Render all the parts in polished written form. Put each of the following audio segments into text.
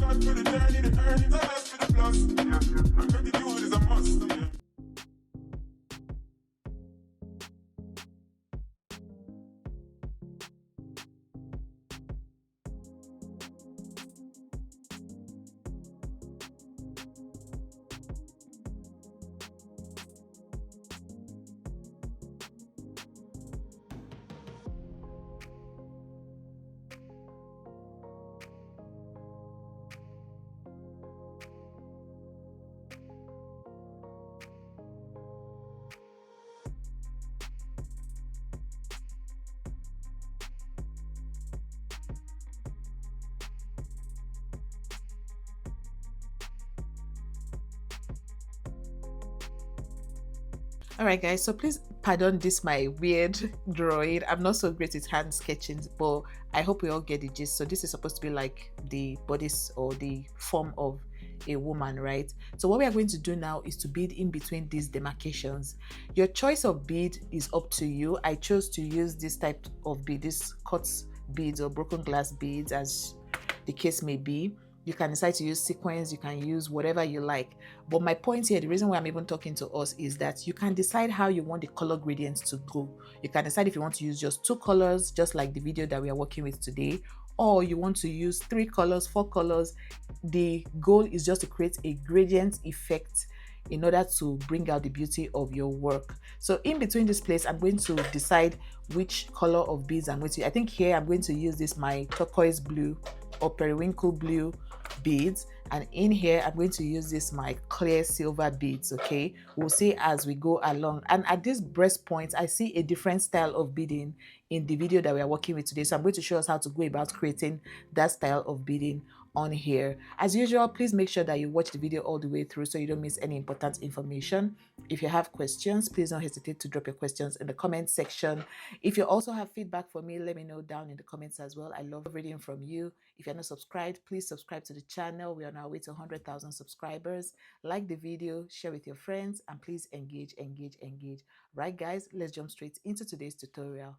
charge for the journey, the earnings, I left for the plus. Yeah, gratitude is a must. Yeah. All right, guys, so please pardon this my weird drawing. I'm not so great with hand sketching, but I hope we all get the gist. So this is supposed to be like the bodice or the form of a woman, right? So what we are going to do now is to bead in between these demarcations. Your choice of bead is up to you. I chose to use this type of bead, this cut beads or broken glass beads, as the case may be. You can decide to use sequins, you can use whatever you like. But my point here, the reason why I'm even talking to us, is that you can decide how you want the color gradients to go. You can decide if you want to use just 2 colors, just like the video that we are working with today, or you want to use 3 colors, 4 colors. The goal is just to create a gradient effect in order to bring out the beauty of your work. So in between this place, I'm going to decide which color of beads I'm going to. I think here I'm going to use this, my turquoise blue or periwinkle blue beads, and in here I'm going to use this, my clear silver beads. Okay, we'll see as we go along. And at this breast point, I see a different style of beading in the video that we are working with today, so I'm going to show us how to go about creating that style of beading on here. As usual, please make sure that you watch the video all the way through so you don't miss any important information. If you have questions, please don't hesitate to drop your questions in the comment section. If you also have feedback for me, let me know down in the comments as well. I love reading from you. If you're not subscribed, please subscribe to the channel. We are on our way to 100,000 subscribers. Like the video, share with your friends, and please engage. Right, guys, let's jump straight into today's tutorial.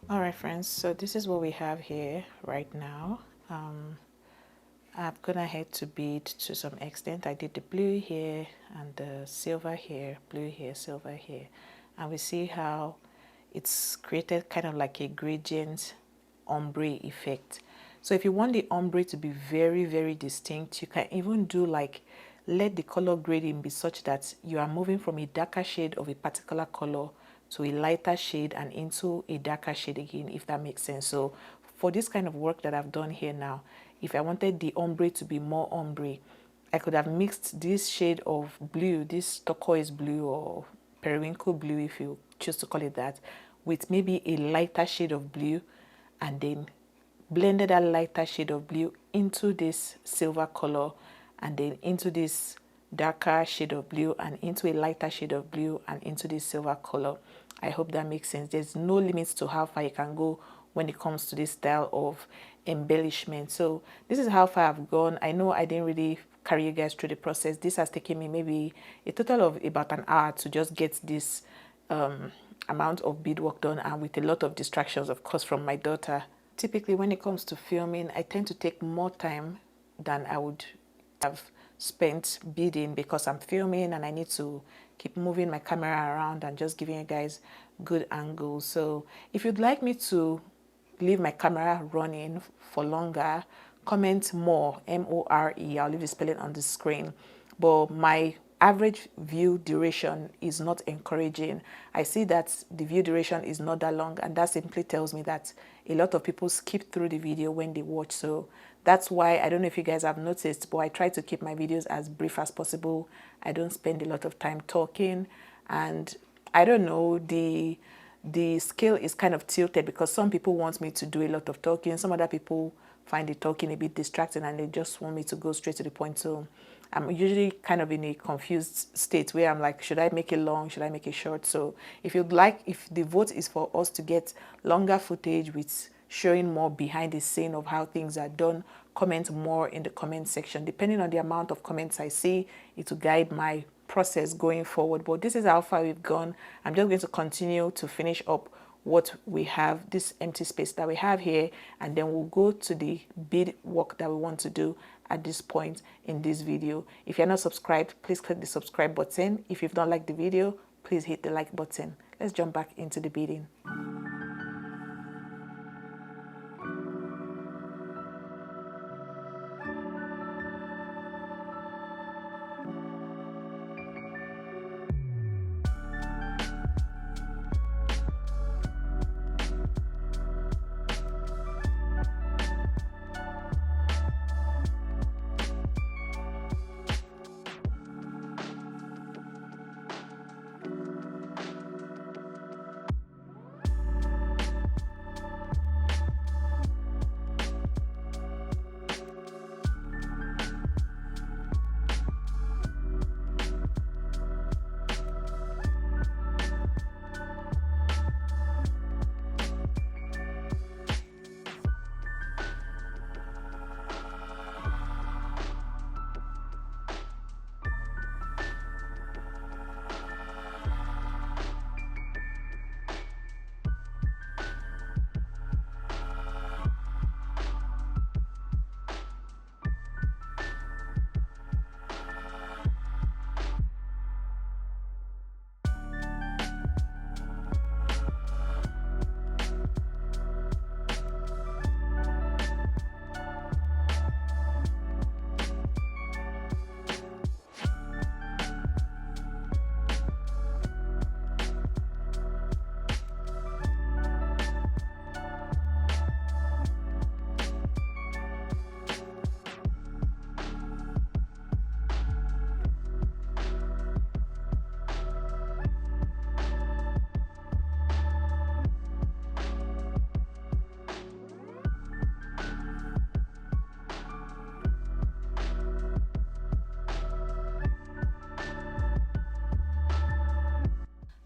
All right, friends, so this is what we have here right now. I've gone ahead to bead to some extent. I did the blue here and the silver here, blue here, silver here. And we see how it's created kind of like a gradient ombre effect. So if you want the ombre to be very, very distinct, you can even do like, let the color grading be such that you are moving from a darker shade of a particular color to a lighter shade and into a darker shade again, if that makes sense. So for this kind of work that I've done here now, if I wanted the ombre to be more ombre, I could have mixed this shade of blue, this turquoise blue or periwinkle blue, if you choose to call it that, with maybe a lighter shade of blue, and then blended that lighter shade of blue into this silver color, and then into this darker shade of blue, and into a lighter shade of blue, and into this silver color. I hope that makes sense. There's no limits to how far you can go when it comes to this style of embellishment. So this is how far I've gone. I know I didn't really carry you guys through the process. This has taken me maybe a total of about an hour to just get this amount of beadwork done, and with a lot of distractions, of course, from my daughter. Typically, when it comes to filming, I tend to take more time than I would have spent beading, because I'm filming and I need to keep moving my camera around and just giving you guys good angles. So if you'd like me to leave my camera running for longer, comment more, M-O-R-E. I'll leave the spelling on the screen. But my average view duration is not encouraging. I see that the view duration is not that long, and that simply tells me that a lot of people skip through the video when they watch. So that's why, I don't know if you guys have noticed, but I try to keep my videos as brief as possible. I don't spend a lot of time talking, and I don't know, the scale is kind of tilted, because some people want me to do a lot of talking, some other people find the talking a bit distracting and they just want me to go straight to the point. So I'm usually kind of in a confused state where I'm like, should I make it long, should I make it short? So if you'd like, if the vote is for us to get longer footage with showing more behind the scene of how things are done, comment more in the comment section. Depending on the amount of comments I see, it will guide my process going forward. But this is how far we've gone. I'm just going to continue to finish up what we have, this empty space that we have here, and then we'll go to the bead work that we want to do at this point in this video. If you're not subscribed, please click the subscribe button. If you've not liked the video, please hit the like button. Let's jump back into the beading.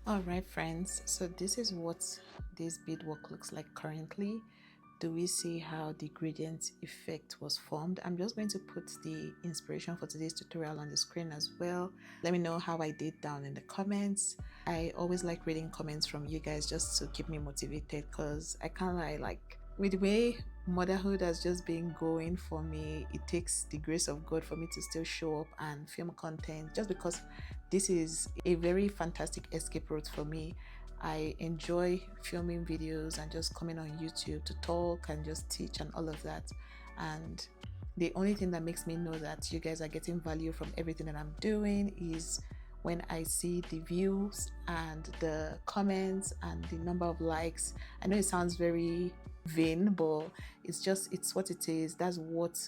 All right, friends, so this is what this beadwork looks like currently. do we see how the gradient effect was formed? I'm just going to put the inspiration for today's tutorial on the screen as well. Let me know how I did down in the comments. I always like reading comments from you guys just to keep me motivated, because I can't lie, like with the way motherhood has just been going for me, it takes the grace of God for me to still show up and film content, just because this is a very fantastic escape route for me. I enjoy filming videos and just coming on YouTube to talk and just teach and all of that. And the only thing that makes me know that you guys are getting value from everything that I'm doing is when I see the views and the comments and the number of likes. I know it sounds very vain, but it's what it is. That's what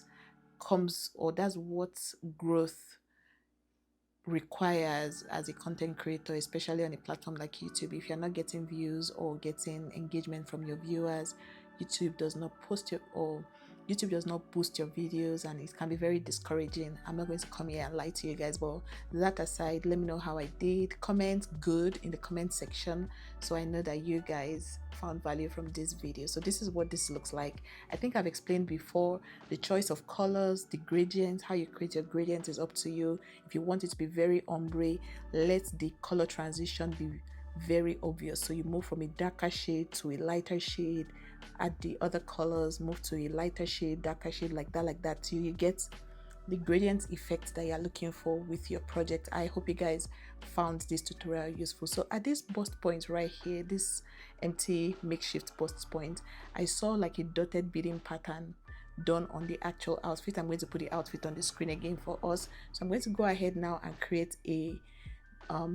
comes, or that's what growth requires as a content creator, especially on a platform like YouTube. If you're not getting views or getting engagement from your viewers, YouTube does not YouTube does not boost your videos, and it can be very discouraging. I'm not going to come here and lie to you guys, but that aside, let me know how I did. Comment good in the comment section so I know that you guys found value from this video. So this is what this looks like. I think I've explained before the choice of colors, the gradient, how you create your gradient is up to you. If you want it to be very ombre, let the color transition be very obvious. So you move from a darker shade to a lighter shade, add the other colors, move to a lighter shade, darker shade, like that, till you get the gradient effect that you're looking for with your project. I hope you guys found this tutorial useful. So at this bust point right here, this empty makeshift bust point, I saw like a dotted beading pattern done on the actual outfit. I'm going to put the outfit on the screen again for us. So I'm going to go ahead now and create a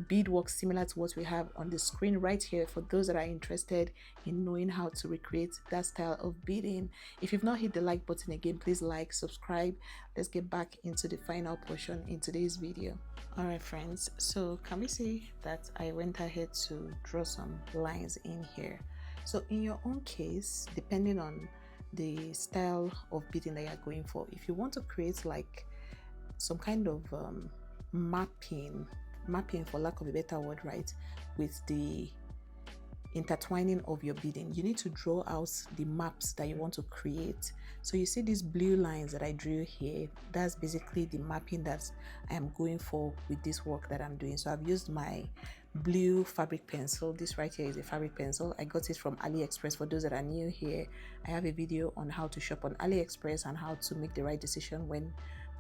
beadwork similar to what we have on the screen right here for those that are interested in knowing how to recreate that style of beading. If you've not hit the like button again, please like, subscribe. Let's get back into the final portion in today's video. All right friends, so can we see that I went ahead to draw some lines in here? So in your own case, depending on the style of beading that you're going for, if you want to create like some kind of mapping for lack of a better word, right, with the intertwining of your beading, you need to draw out the maps that you want to create. So you see these blue lines that I drew here, that's basically the mapping that I am going for with this work that I'm doing. So I've used my blue fabric pencil. This right here is a fabric pencil. I got it from AliExpress. For those that are new here, I have a video on how to shop on AliExpress and how to make the right decision when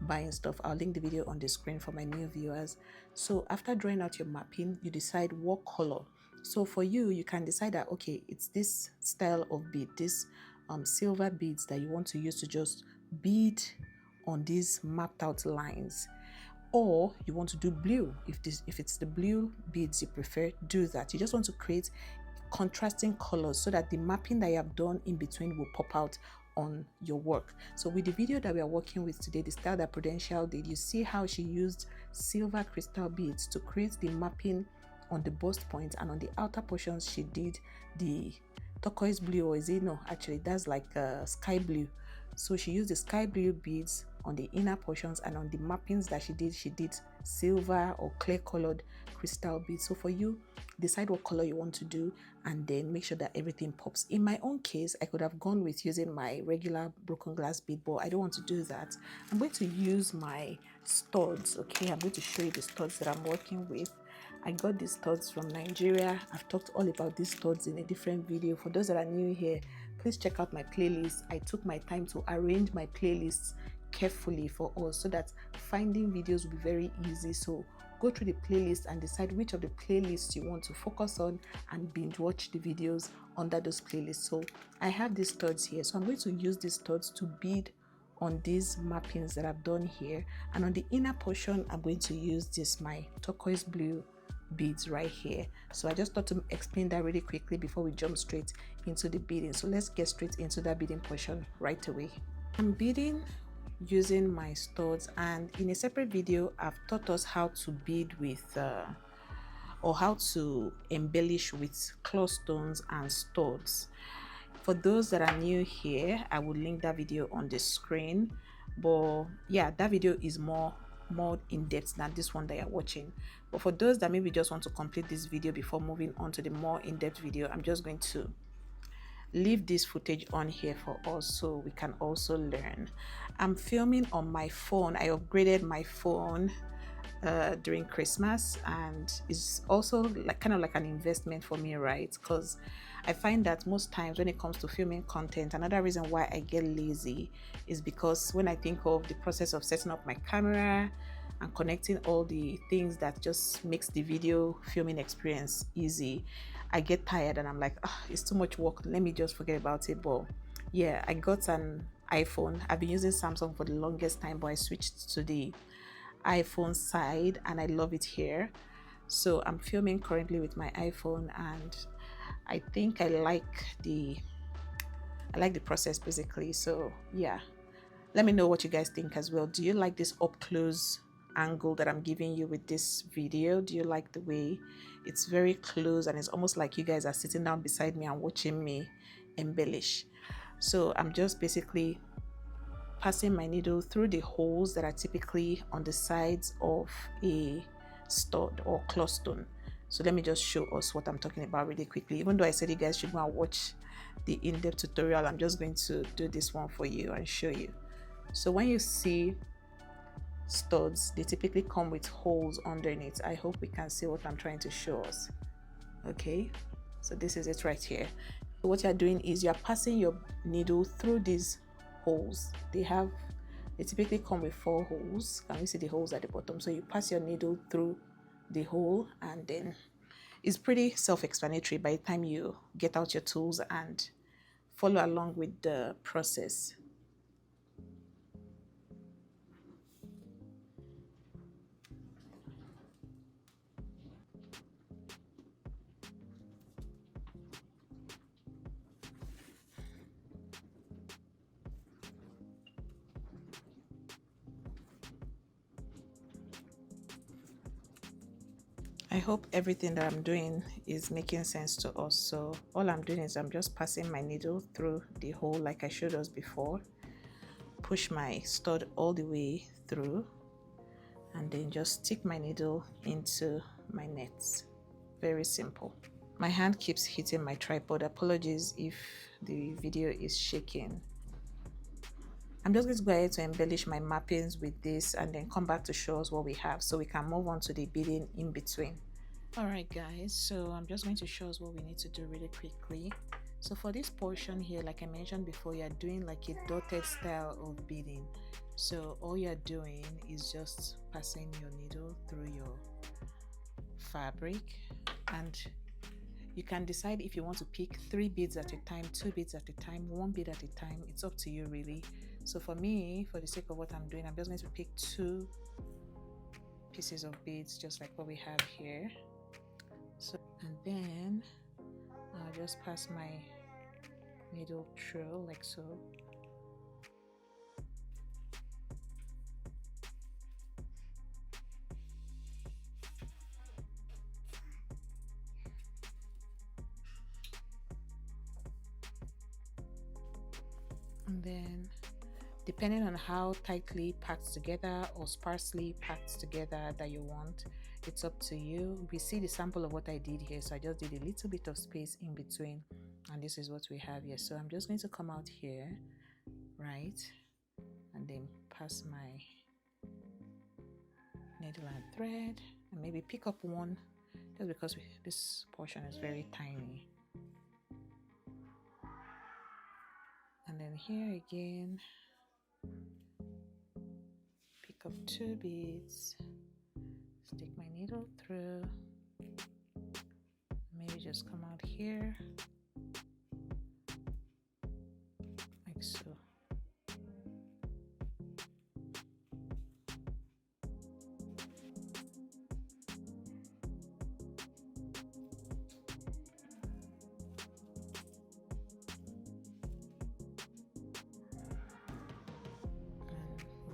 buying stuff. I'll link the video on the screen for my new viewers. So after drawing out your mapping, you decide what color. So for you, you can decide that okay, it's this style of bead, this silver beads that you want to use to just bead on these mapped out lines, or you want to do blue. If it's the blue beads you prefer, do that. You just want to create contrasting colors so that the mapping that you have done in between will pop out on your work. So with the video that we are working with today, the style that Prudential did, you see how she used silver crystal beads to create the mapping on the bust point, and on the outer portions she did the turquoise blue, or is it, no, actually that's like sky blue. So she used the sky blue beads on the inner portions, and on the mappings that she did silver or clear colored crystal beads. So for you, decide what color you want to do and then make sure that everything pops. In my own case, I could have gone with using my regular broken glass bead, but I don't want to do that. I'm going to use my studs. Okay, I'm going to show you the studs that I'm working with. I got these studs from Nigeria. I've talked all about these studs in a different video. For those that are new here, please check out my playlist. I took my time to arrange my playlists carefully for us so that finding videos will be very easy. So go through the playlist and decide which of the playlists you want to focus on and binge watch the videos under those playlists. So I have these studs here, so I'm going to use these studs to bead on these mappings that I've done here, and on the inner portion I'm going to use this my turquoise blue beads right here. So I just thought to explain that really quickly before we jump straight into the beading. So let's get straight into that beading portion right away. I'm beading using my studs, and in a separate video I've taught us how to bead with or how to embellish with claw stones and studs. For those that are new here, I will link that video on the screen, but yeah, that video is more in depth than this one that you're watching. But for those that maybe just want to complete this video before moving on to the more in-depth video, I'm just going to leave this footage on here for us so we can also learn. I'm filming on my phone. I upgraded my phone during Christmas, and it's also like kind of like an investment for me, right? Because I find that most times when it comes to filming content, another reason why I get lazy is because when I think of the process of setting up my camera and connecting all the things that just makes the video filming experience easy, I get tired and I'm like, oh, it's too much work, let me just forget about it. But yeah, I got an iPhone. I've been using Samsung for the longest time, but I switched to the iPhone side and I love it here. So I'm filming currently with my iPhone, and I think I like the process basically. So yeah, let me know what you guys think as well. Do you like this up close angle that I'm giving you with this video? Do you like the way it's very close and it's almost like you guys are sitting down beside me and watching me embellish? So I'm just basically passing my needle through the holes that are typically on the sides of a stud or cloth stone. So let me just show us what I'm talking about really quickly. Even though I said you guys should go and watch the in-depth tutorial, I'm just going to do this one for you and show you. So when you see studs, they typically come with holes underneath. I hope we can see what I'm trying to show us. Okay, so this is it right here. So what you're doing is you're passing your needle through these holes. They typically come with 4 holes. Can you see the holes at the bottom? So you pass your needle through the hole, and then it's pretty self-explanatory by the time you get out your tools and follow along with the process. I hope everything that I'm doing is making sense to us. So all I'm doing is I'm just passing my needle through the hole like I showed us before, push my stud all the way through, and then just stick my needle into my nets. Very simple. My hand keeps hitting my tripod. Apologies if the video is shaking. I'm just going to go ahead to embellish my mappings with this and then come back to show us what we have so we can move on to the beading in between. Alright guys, so I'm just going to show us what we need to do really quickly. So for this portion here, like I mentioned before, you're doing like a dotted style of beading. So all you're doing is just passing your needle through your fabric, and you can decide if you want to pick 3 beads at a time, 2 beads at a time, 1 bead at a time. It's up to you really. So for me, for the sake of what I'm doing, I'm just going to pick 2 pieces of beads just like what we have here. So, and then I'll just pass my needle through like so. And then depending on how tightly packed together or sparsely packed together that you want, it's up to you. We see the sample of what I did here, so I just did a little bit of space in between, and this is what we have here. So I'm just going to come out here, right, and then pass my needle and thread, and maybe pick up one just because this portion is very tiny. And then here again, pick up 2 beads, stick my needle through, maybe just come out here like so.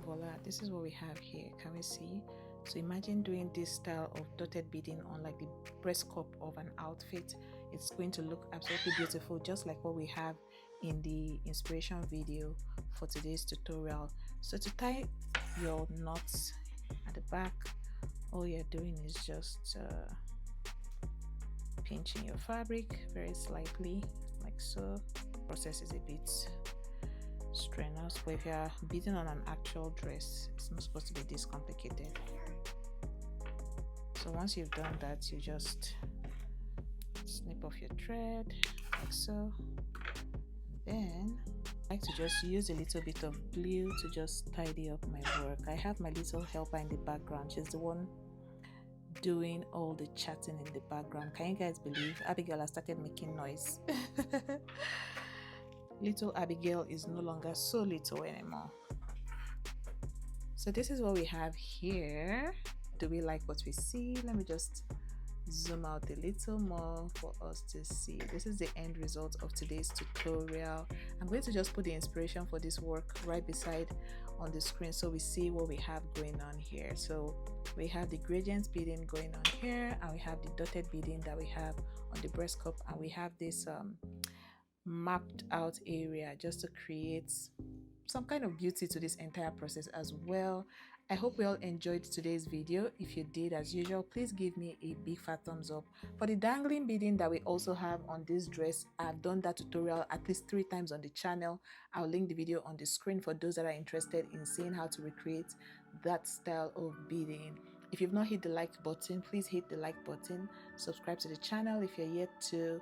Voila, this is what we have here. Can we see? So imagine doing this style of dotted beading on like the breast cup of an outfit. It's going to look absolutely beautiful, just like what we have in the inspiration video for today's tutorial. So to tie your knots at the back, all you're doing is just pinching your fabric very slightly like like so. Process is a bit strenuous, but if you're beading on an actual dress, it's not supposed to be this complicated. So once you've done that, you just snip off your thread like so. Then I like to just use a little bit of glue to just tidy up my work. I have my little helper in the background. She's the one doing all the chatting in the background. Can you guys believe Abigail has started making noise? Little Abigail is no longer so little anymore. So this is what we have here. Do we like what we see? Let me just zoom out a little more for us to see. This is the end result of today's tutorial. I'm going to just put the inspiration for this work right beside on the screen so we see what we have going on here. So we have the gradient beading going on here, and we have the dotted beading that we have on the breast cup, and we have this mapped out area just to create some kind of beauty to this entire process as well. I hope we all enjoyed today's video. If you did, as usual, please give me a big fat thumbs up. For the dangling beading that we also have on this dress, I've done that tutorial at least 3 times on the channel. I'll link the video on the screen for those that are interested in seeing how to recreate that style of beading. If you've not hit the like button, please hit the like button. Subscribe to the channel if you're yet to.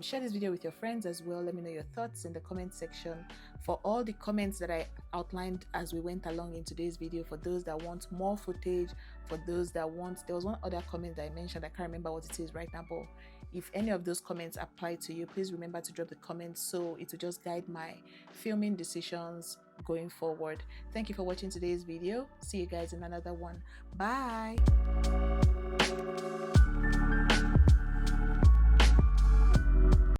Share this video with your friends as well. Let me know your thoughts in the comment section. For all the comments that I outlined as we went along in today's video, for those that want more footage, for those that want, there was one other comment that I mentioned, I can't remember what it is right now, but if any of those comments apply to you, please remember to drop the comments so it will just guide my filming decisions going forward. Thank you for watching today's video. See you guys in another one. Bye.